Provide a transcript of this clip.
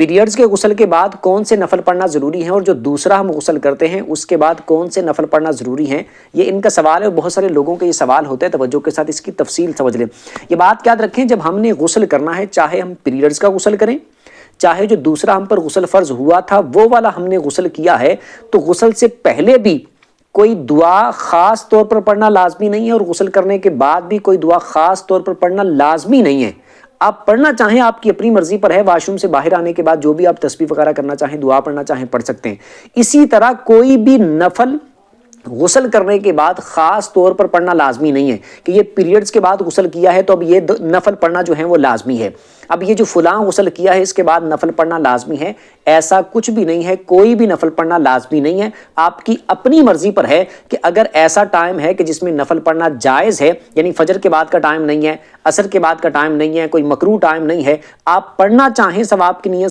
Periods کے غسل کے بعد کون سے نفل پڑھنا ضروری ہیں اور جو دوسرا ہم غسل کرتے ہیں اس کے بعد کون سے نفل پڑھنا ضروری ہیں، یہ ان کا سوال ہے اور بہت سارے لوگوں کے یہ سوال ہوتا ہے۔ توجہ کے ساتھ اس کی تفصیل سمجھ لیں۔ یہ بات یاد رکھیں، جب ہم نے غسل کرنا ہے، چاہے ہم پیریڈز کا غسل کریں، چاہے جو دوسرا ہم پر غسل فرض ہوا تھا وہ والا ہم نے غسل کیا ہے، تو غسل سے پہلے بھی کوئی دعا خاص طور پر پڑھنا لازمی نہیں ہے اور غسل کرنے کے بعد بھی کوئی دعا خاص طور پر پڑھنا لازمی نہیں ہے۔ آپ پڑھنا چاہیں آپ کی اپنی مرضی پر ہے، واش روم سے باہر آنے کے بعد جو بھی آپ تسبیح وغیرہ کرنا چاہیں، دعا پڑھنا چاہیں پڑھ سکتے ہیں۔ اسی طرح کوئی بھی نفل غسل کرنے کے بعد خاص طور پر پڑھنا لازمی نہیں ہے کہ یہ پیریڈز کے بعد غسل کیا ہے تو اب یہ نفل پڑھنا جو ہے وہ لازمی ہے، اب یہ جو فلاں غسل کیا ہے اس کے بعد نفل پڑھنا لازمی ہے، ایسا کچھ بھی نہیں ہے۔ کوئی بھی نفل پڑھنا لازمی نہیں ہے، آپ کی اپنی مرضی پر ہے کہ اگر ایسا ٹائم ہے کہ جس میں نفل پڑھنا جائز ہے، یعنی فجر کے بعد کا ٹائم نہیں ہے، عصر کے بعد کا ٹائم نہیں ہے، کوئی مکروہ ٹائم نہیں ہے، آپ پڑھنا چاہیں ثواب کی نیت